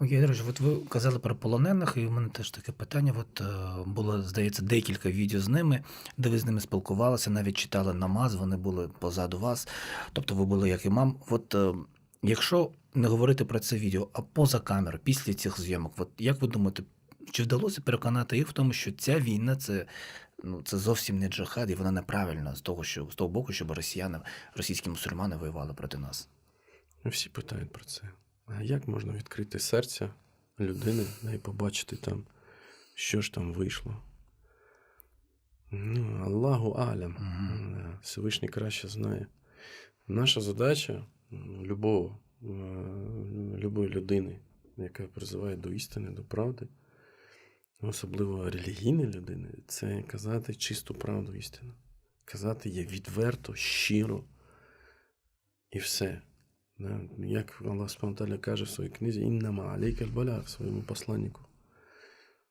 Окей, до речі, от ви казали про полонених, і в мене теж таке питання. Було, здається, декілька відео з ними, де ви з ними спілкувалися, навіть читали намаз, вони були позаду вас. Тобто ви були як імам. Якщо не говорити про це відео, а поза камерою, після цих зйомок, як ви думаєте, чи вдалося переконати їх в тому, що ця війна це зовсім не джихад, і вона неправильна з того боку, щоб російські мусульмани воювали проти нас? Всі питають про це. А як можна відкрити серця людини і побачити там, що ж там вийшло? Аллаху алям. Всевишній краще знає. Наша задача любої людини, яка призиває до істини, до правди, особливо релігійної людини, це казати чисту правду істину. Казати є відверто, щиро і все. Як Аллах Субхану каже в своїй книзі «Іннама алейка аль-балаг» своєму посланнику.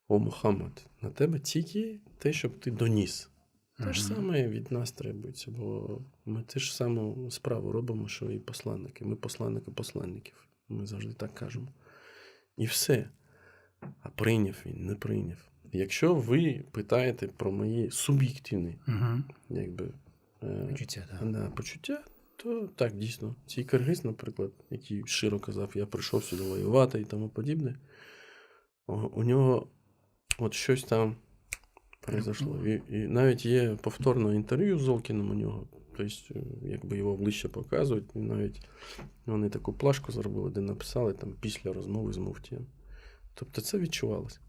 О, Мухаммад, на тебе тільки те, щоб ти доніс. Те ж саме від нас требується, бо ми те ж саму справу робимо, що і посланники. Ми посланники посланників. Ми завжди так кажемо. І все. А прийняв він, не прийняв. Якщо ви питаєте про мої суб'єктивні почуття, то так, дійсно. Цей киргиз, наприклад, який щиро казав, я прийшов сюди воювати і тому подібне, у нього от щось там произошло. І навіть є повторне інтерв'ю з Золкіним у нього, тобто, його обличчя показують, і навіть вони таку плашку зробили, де написали там після розмови з муфтієм. Тобто це відчувалося.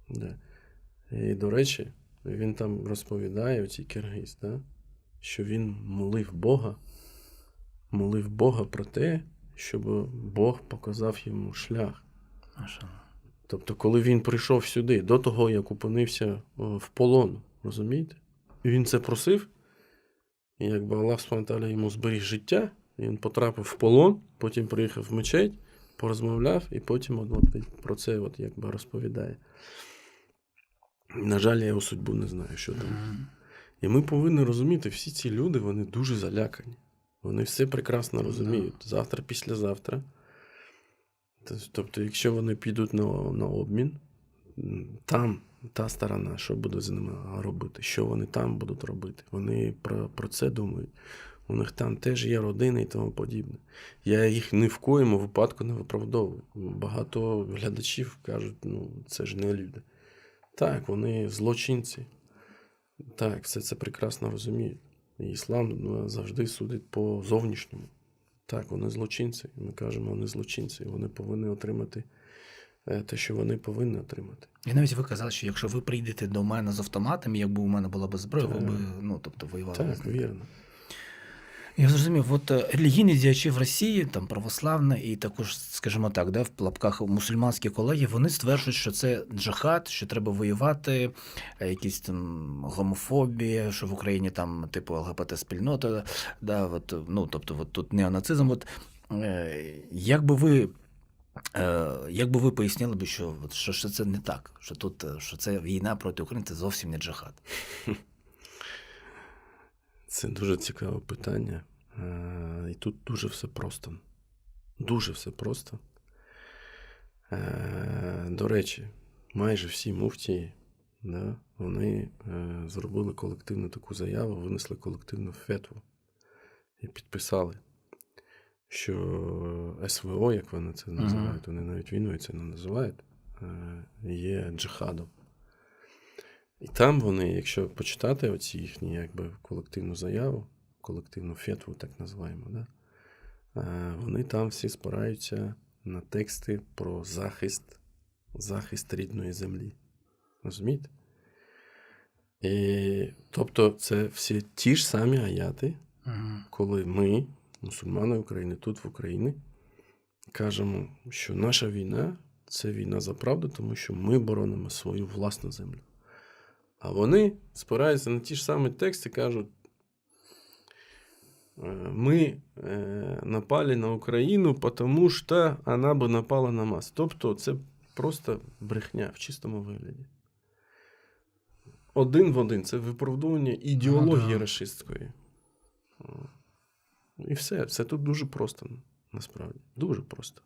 Да. І, до речі, він там розповідає, оцей киргиз, що він молив Бога про те, щоб Бог показав йому шлях. Тобто, коли він прийшов сюди, до того, як опинився в полон, розумієте? І він це просив, і якби Аллах Субхану йому зберіг життя, і він потрапив в полон, потім приїхав в мечеть, порозмовляв, і потім про це розповідає. На жаль, я його судьбу не знаю, що там. І ми повинні розуміти, всі ці люди, вони дуже залякані. Вони все прекрасно розуміють. Завтра, післязавтра. Тобто, якщо вони підуть на обмін, там та сторона, що буде з ними робити, що вони там будуть робити. Вони про це думають. У них там теж є родини і тому подібне. Я їх ні в коєму випадку не виправдовую. Багато глядачів кажуть, це ж не люди. Так, вони злочинці. Так, все це прекрасно розуміють. І іслам завжди судить по зовнішньому. Так, вони злочинці. Ми кажемо, вони злочинці. Вони повинні отримати те, що вони повинні отримати. І навіть ви казали, що якщо ви прийдете до мене з автоматом, якби у мене була б зброя, ви б воювали. Так, вірно. Я зрозумів, релігійні діячі в Росії, там православна і також, скажімо так, в лапках мусульманські колеги, вони стверджують, що це джихад, що треба воювати, якісь там гомофобія, що в Україні там типу ЛГБТ-спільнота, тобто тут неонацизм. Як би ви пояснили б, що це не так, що це війна проти України, це зовсім не джихад? Це дуже цікаве питання. І тут дуже все просто. Дуже все просто. До речі, майже всі муфтії, вони зробили колективну таку заяву, винесли колективну фетву і підписали, що СВО, як вони це називають, вони навіть війною це не називають, є джихадом. І там вони, якщо почитати оці їхні колективну заяву, колективну фетву, так називаємо, вони там всі спираються на тексти про захист рідної землі. Розумієте? І, тобто це всі ті ж самі аяти, коли ми, мусульмани України, тут в Україні, кажемо, що наша війна – це війна за правду, тому що ми боронимо свою власну землю. А вони спираються на ті ж самі тексти, кажуть, ми напали на Україну, тому що вона б напала на нас. Тобто це просто брехня в чистому вигляді. Один в один. Це виправдовування ідеології рашистської. І все. Це тут дуже просто, насправді. Дуже просто.